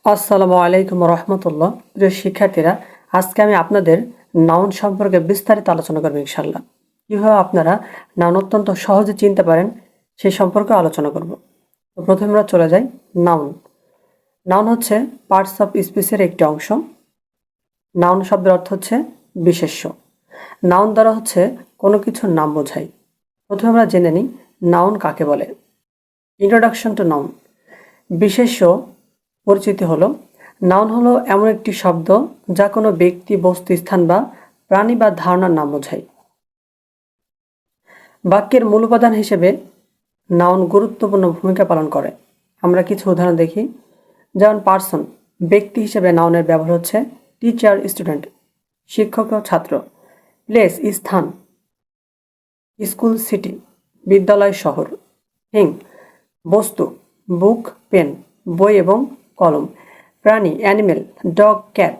আসসালামু আলাইকুম রহমতুল্লাহ। প্রিয় শিক্ষার্থীরা, আজকে আমি আপনাদের নাউন সম্পর্কে বিস্তারিত আলোচনা করব ইনশাল্লাহ। কীভাবে আপনারা নাউন অত্যন্ত সহজে চিনতে পারেন সেই সম্পর্কে আলোচনা করব। তো প্রথমে আমরা চলে যাই নাউন। নাউন হচ্ছে পার্টস অফ স্পিচের একটি অংশ। নাউন শব্দের অর্থ হচ্ছে বিশেষ্য। নাউন দ্বারা হচ্ছে কোনো কিছুর নাম বোঝায়। প্রথমে আমরা জেনে নিই নাউন কাকে বলে। Introduction to noun. বিশেষ্য পরিচিতি হলো, নাউন হলো এমন একটি শব্দ যা কোনো ব্যক্তি, বস্তু, স্থান বা প্রাণী বা ধারণার নাম বোঝায়। বাক্যের মূল উপাদান হিসেবে নাউন গুরুত্বপূর্ণ ভূমিকা পালন করে। আমরা কিছু উদাহরণ দেখি। যেমন পার্সন, ব্যক্তি হিসেবে নাউনের ব্যবহার হচ্ছে টিচার, স্টুডেন্ট, শিক্ষক ও ছাত্র। প্লেস, স্থান, স্কুল, সিটি, বিদ্যালয়, শহর। থিং, বস্তু, বুক, পেন, বই এবং কলম। প্রাণী, অ্যানিমেল, ডগ, ক্যাট।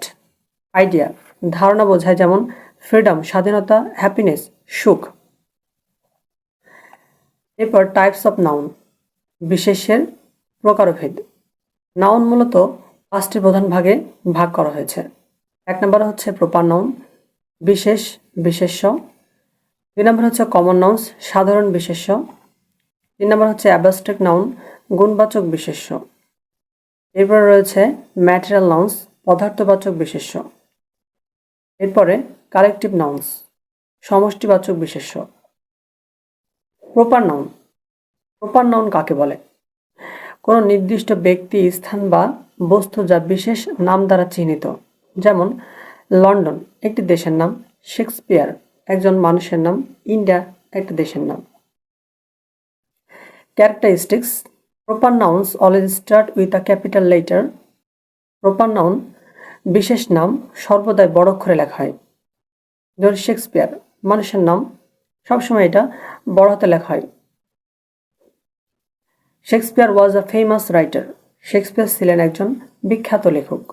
আইডিয়া, ধারণা বোঝায়, যেমন ফ্রিডম, স্বাধীনতা, হ্যাপিনেস, সুখ। এরপর টাইপস অফ নাউন, বিশেষ্যের প্রকারভেদ। নাউন মূলত 5টি প্রধান ভাগে ভাগ করা হয়েছে। 1 নম্বর হচ্ছে প্রপার নাউন, বিশেষ, বিশেষ্য। 2 নম্বর হচ্ছে কমন নাউন্স, সাধারণ বিশেষ্য। 3 নম্বর হচ্ছে অ্যাবস্ট্রাক্ট নাউন, গুণবাচক বিশেষ্য। এরপরে রয়েছে ম্যাটেরিয়াল নাউন্স, পদার্থবাচক বিশেষ্য। এরপরে কালেকটিভ নাউন্স, সমষ্টিবাচক বিশেষ্য। Proper noun. প্রপার নাউন কাকে বলে? কোনো নির্দিষ্ট ব্যক্তি, স্থান বা বস্তু যা বিশেষ নাম দ্বারা চিহ্নিত। যেমন লন্ডন একটি দেশের নাম, শেক্সপিয়ার একজন মানুষের নাম, ইন্ডিয়া একটা দেশের নাম। Characteristics. Proper nouns always start with a capital letter. Proper noun, বিশেষ নাম সর্বদাই বড় অক্ষরে লেখা হয়। যেমন শেক্সপিয়ার মানুষের নাম, সবসময় এটা বড় হাতে লেখা হয়। Shakespeare was a famous writer. Shakespeare ছিলেন একজন বিখ্যাত লেখক।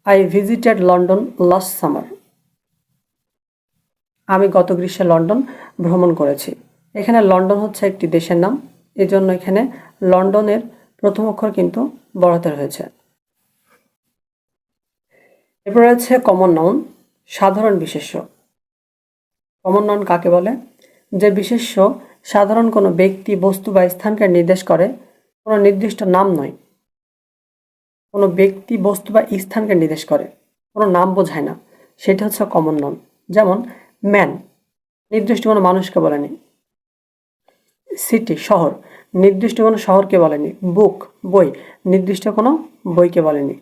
I visited London last summer. আমি গত গ্রীষ্মে লন্ডন ভ্রমণ করেছি। এখানে লন্ডন হচ্ছে একটি দেশের নাম, এজন্য এখানে লন্ডনের প্রথম অক্ষর কিন্তু বড় হাতের হয়েছে। এরপর রয়েছে কমন নাউন, সাধারণ বিশেষ্য। কমন নাউন কাকে বলে? যে বিশেষ্য সাধারণ কোনো ব্যক্তি, বস্তু বা স্থানকে নির্দেশ করে, কোনো নির্দিষ্ট নাম নয়। কোনো ব্যক্তি, বস্তু বা স্থানকে নির্দেশ করে, কোনো নাম বোঝায় না, সেটা হচ্ছে কমন নাউন। যেমন ম্যান নির্দিষ্ট কোনো মানুষকে বলেনি। সিটি শহর নির্দিষ্ট কোনো শহরকে বলেনি। বুক বই নির্দিষ্ট কোনো বইকে বলেনি।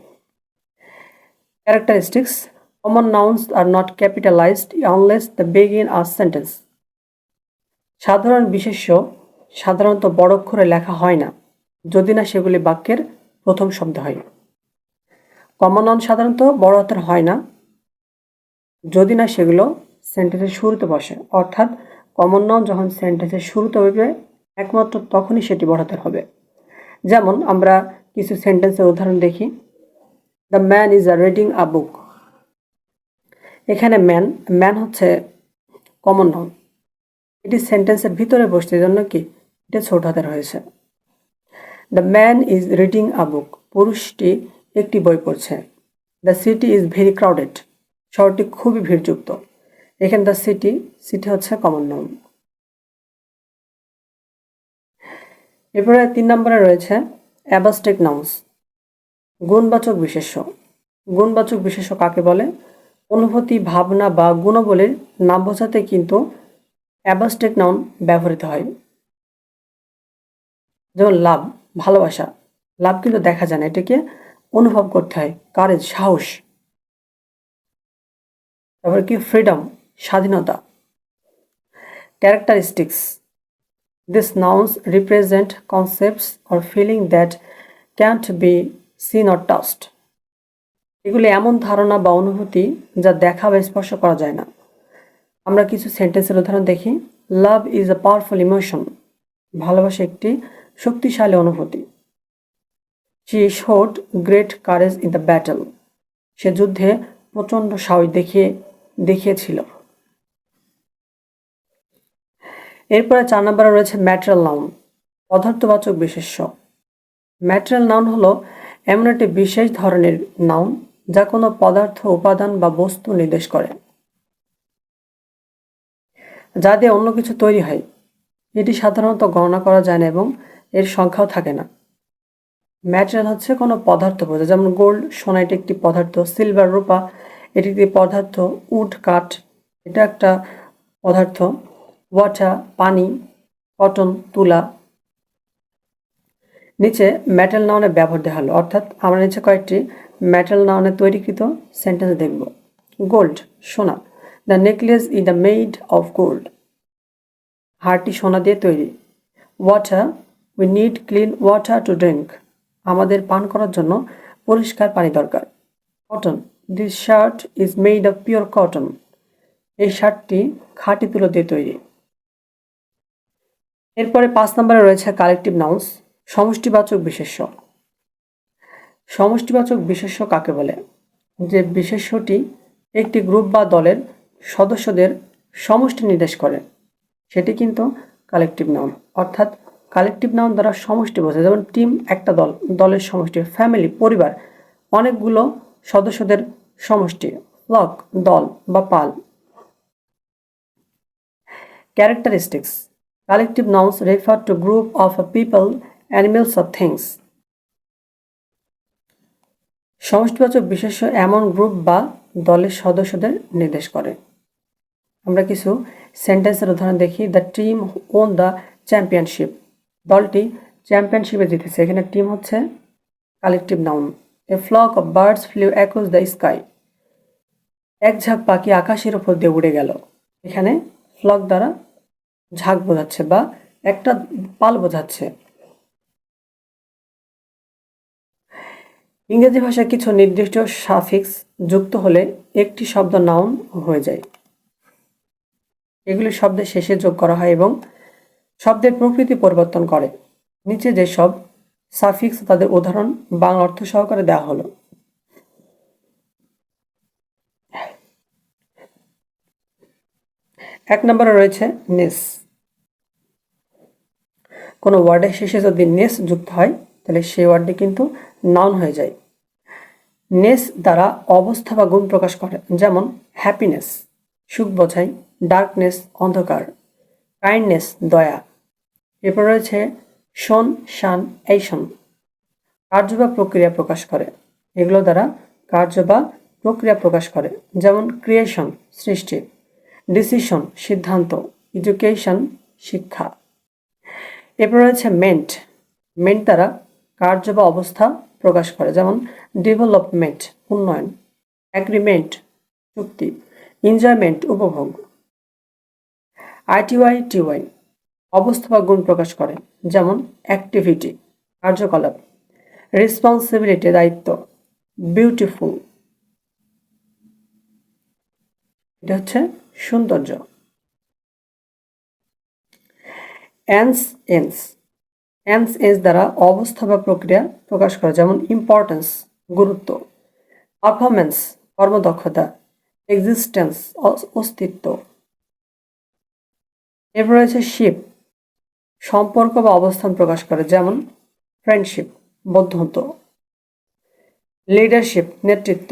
Characteristics. Common nouns are not capitalised unless the begin a sentence. সাধারণ বিশেষ্য সাধারণত বড় অক্ষরে লেখা হয় না যদি না সেগুলি বাক্যের প্রথম শব্দ হয়। কমন নাউন সাধারণত বড় হাতের হয় না যদি না সেগুলো সেন্টেন্সের শুরুতে বসে, অর্থাৎ কমন নাউন যখন সেন্টেন্সের শুরুতে হবে একমাত্র তখনই সেটি বড় হাতের হবে। যেমন আমরা কিছু সেন্টেন্সের উদাহরণ দেখি। The man is reading a book. এখানে ম্যান, ম্যান হচ্ছে কমন নাউন, এটি সেন্টেন্সের ভিতরে বসছে, জন্য কি এটা ছোট হাতের হয়েছে। The man is reading a book, পুরুষটি একটি বই পড়ছে। The city is very crowded, শহরটি খুবই ভিড়যুক্ত। এখানে দ্য সিটি, সিটি হচ্ছে কমন নাউন। এরপরে 3 নম্বরে রয়েছে অ্যাবস্ট্রাক্ট নাউন্স, গুণবাচক বিশেষ্য। গুণবাচক বিশেষ্য কাকে বলে? অনুভূতি, ভাবনা বা গুণাবলীর নাম বোঝাতে কিন্তু অ্যাবস্ট্রাক্ট নাউন ব্যবহৃত হয়। যেমন লাভ, ভালোবাসা। লাভ কিন্তু দেখা যায় না, এটাকে অনুভব করতে হয়। কারেজ, সাহস। তারপর কি ফ্রিডম, স্বাধীনতা। Characteristics. This nouns represent concepts or feeling that can't be seen or touched. এগুলি এমন ধারণা বা অনুভূতি যা দেখা বা স্পর্শ করা যায় না। আমরা কিছু সেন্টেন্সের উদাহরণ দেখি। Love is a powerful emotion, ভালোবাসা একটি শক্তিশালী অনুভূতি। She showed great courage in the battle, সে যুদ্ধে প্রচণ্ড সাহস দেখিয়েছিল। এরপরে 4 নম্বরে রয়েছে ম্যাটেরিয়াল নাউন, পদার্থবাচক বিশেষ্য। ম্যাটেরিয়াল নাউন হলো এমন একটি বিশেষ ধরনের নাউন যা কোনো পদার্থ, উপাদান বা বস্তু নির্দেশ করে, যা দিয়ে অন্য কিছু তৈরি হয়। এটি সাধারণত গণনা করা যায় না এবং এর সংখ্যাও থাকে না। ম্যাটেরিয়াল হচ্ছে কোনো পদার্থ বোঝায়, যেমন গোল্ড, সোনা, এটি একটি পদার্থ। সিলভার, রূপা, এটি একটি পদার্থ। উড, কাঠ, এটা একটা পদার্থ। ওয়াটার, পানি। কটন, তুলা। নিচে মেটাল নাউনের ব্যবহার দেওয়া হলো, অর্থাৎ আমরা নিচে কয়েকটি মেটাল নাউনের তৈরিকৃত সেন্টেন্স দেখব। গোল্ড, সোনা। The necklace is the made of gold. হারটি সোনা দিয়ে তৈরি। Water, we need clean water to drink. আমাদের পান করার জন্য পরিষ্কার পানি দরকার। Cotton, this shirt is made of pure cotton. এই শার্টটি খাঁটি তুলো দিয়ে তৈরি। এরপরে 5 নম্বরে রয়েছে কালেকটিভ নাউন্স, সমষ্টিবাচক বিশেষ্য। সমষ্টিবাচক বিশেষ্য কাকে বলে? যে বিশেষ্যটি একটি গ্রুপ বা দলের সদস্যদের সমষ্টি নির্দেশ করে, সেটি কিন্তু কালেকটিভ নাউন। অর্থাৎ কালেকটিভ নাউন দ্বারা সমষ্টি বোঝায়, যেমন টিম একটা দল, দলের সমষ্টি। ফ্যামিলি, পরিবার, অনেকগুলো সদস্যদের সমষ্টি। ফ্লক, দল বা পাল। Characteristics, collective nouns refer to group of people, animals or things. সমষ্টিবাচক বিশেষ্য এমন গ্রুপ বা দলের সদস্যদের নির্দেশ করে। আমরা কিছু সেন্টেন্সের উদাহরণ দেখি। The team won the championship. দলটি চ্যাম্পিয়নশিপে জিতেছে। এখানে টিম হচ্ছে collective noun. A flock of birds flew across the sky. এক ঝাঁক পাখি আকাশের উপর দিয়ে উড়ে গেল। এখানে ফ্লক দ্বারা ঝাঁক বোঝাচ্ছে বা একটা পাল বোঝাচ্ছে। ইংরেজি ভাষায় কিছু নির্দিষ্ট সাফিক্স যুক্ত হলে একটি শব্দ নাউন হয়ে যায়। এগুলি শব্দের শেষে যোগ করা হয় এবং শব্দের প্রকৃতি পরিবর্তন করে। নিচে যেসব সাফিক্স তাদের উদাহরণ বাংলা অর্থ সহকারে দেওয়া হলো। 1 নম্বরে রয়েছে নেস। কোনো ওয়ার্ডের শেষে যদি নেস যুক্ত হয় তাহলে সেই ওয়ার্ডটি কিন্তু নাউন হয়ে যায়। নেস দ্বারা অবস্থা বা গুণ প্রকাশ করে, যেমন হ্যাপিনেস সুখ বোঝায়, ডার্কনেস অন্ধকার, কাইন্ডনেস দয়া। এরপর রয়েছে শন, শান, এইশন, কার্য বা প্রক্রিয়া প্রকাশ করে। এগুলো দ্বারা কার্য বা প্রক্রিয়া প্রকাশ করে, যেমন ক্রিয়েশন সৃষ্টি, ডিসিশন সিদ্ধান্ত, এডুকেশন শিক্ষা। এরপর রয়েছে মেন্ট। মেন্ট দ্বারা কার্য বা অবস্থা প্রকাশ করে, যেমন ডেভেলপমেন্ট উন্নয়ন, অ্যাগ্রিমেন্ট চুক্তি, এনজয়মেন্ট উপভোগ। আইটিওয়াই টিওয়াই অবস্থা বা গুণ প্রকাশ করে, যেমন অ্যাক্টিভিটি কার্যকলাপ, রেসপন্সিবিলিটি দায়িত্ব, বিউটিফুল এটা হচ্ছে সৌন্দর্য। অ্যান্স এন্স, অ্যান্স এন্স দ্বারা অবস্থা বা প্রক্রিয়া প্রকাশ করে, যেমন ইম্পর্টেন্স গুরুত্ব, পারফরমেন্স কর্মদক্ষতা, এক্সিস্টেন্স অস্তিত্ব। এরপর রয়েছে শিপ, সম্পর্ক বা অবস্থান প্রকাশ করে, যেমন ফ্রেন্ডশিপ বন্ধুত্ব, লিডারশিপ নেতৃত্ব,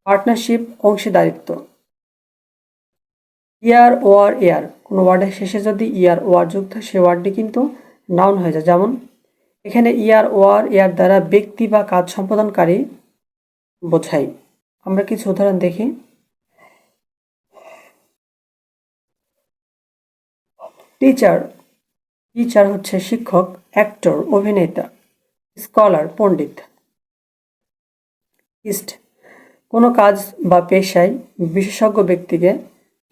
পার্টনারশিপ অংশীদারিত্ব। ইয়ার ওয়ার ইয়ার, কোনো ওয়ার্ডের শেষে যদি ইয়ার ওয়ার যুক্ত হয় সেই ওয়ার্ডটি কিন্তু নাউন হয়ে যায়, যেমন এখানে ইয়ার ওয়ার ইয়ার দ্বারা ব্যক্তি বা কাজ সম্পাদনকারী বোঝায়। আমরা কিছু উদাহরণ দেখি। টিচার, টিচার হচ্ছে শিক্ষক, অ্যাক্টর অভিনেতা, স্কলার পণ্ডিত। ইস্ট, কোনো কাজ বা পেশায় বিশেষজ্ঞ ব্যক্তিকে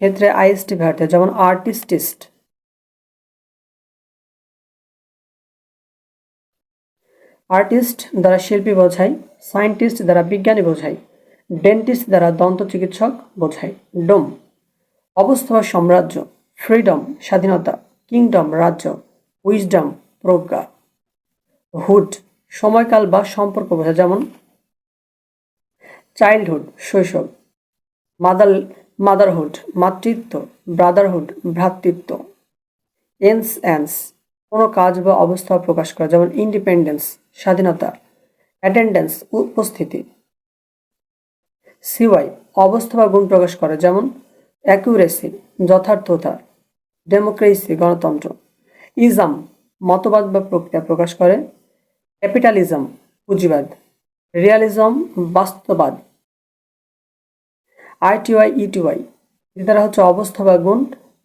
ক্ষেত্রে আইএসটি ব্যবহৃত, যেমন আর্টিস্টিস্ট। আর্টিস্ট দ্বারা শিল্পী বোঝায়, সায়েন্টিস্ট দ্বারা বিজ্ঞানী বোঝায়, ডেন্টিস্ট দ্বারা দন্ত চিকিৎসক বোঝায়। ডোম, অবস্থা বা সাম্রাজ্য, ফ্রিডম স্বাধীনতা, কিংডম রাজ্য, উইজডম প্রজ্ঞা। হুড, সময়কাল বা সম্পর্ক বোঝায়, যেমন চাইল্ডহুড শৈশব, মাদারহুড মাতৃত্ব, ব্রাদারহুড ভ্রাতৃত্ব। এন্স অ্যান্স, কোনো কাজ বা অবস্থা প্রকাশ করা, যেমন ইন্ডিপেন্ডেন্স স্বাধীনতা, অ্যাটেন্ডেন্স উপস্থিতি। সিওয়াই অবস্থা বা গুণ প্রকাশ করে, যেমন অ্যাকুরেসি যথার্থতা, ডেমোক্রেসি গণতন্ত্র, ইজম মতবাদ বা প্রক্রিয়া প্রকাশ করে, ক্যাপিটালিজম পুঁজিবাদ, রিয়ালিজম বাস্তববাদ। আইটিওয়াই ইটিওয়াই দ্বারা হচ্ছে অবস্থা বা গুণ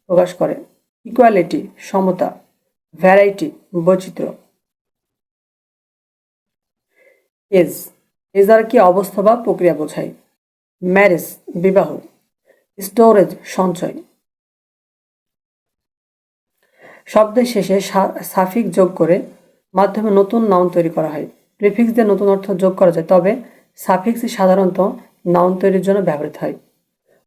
প্রকাশ করে, ইকুয়ালিটি সমতা, ভ্যারাইটি বৈচিত্র্য। এজ এজ দ্বারা কি অবস্থা বা প্রক্রিয়া বোঝায়, ম্যারেজ বিবাহ, স্টোরেজ সঞ্চয়। শব্দের শেষে সাফিক্স যোগ করে মাধ্যমে নতুন নাউন তৈরি করা হয়। প্রিফিক্স দিয়ে নতুন অর্থ যোগ করা যায়, তবে সাফিক্সই সাধারণত নাউন তৈরির জন্য ব্যবহৃত হয়।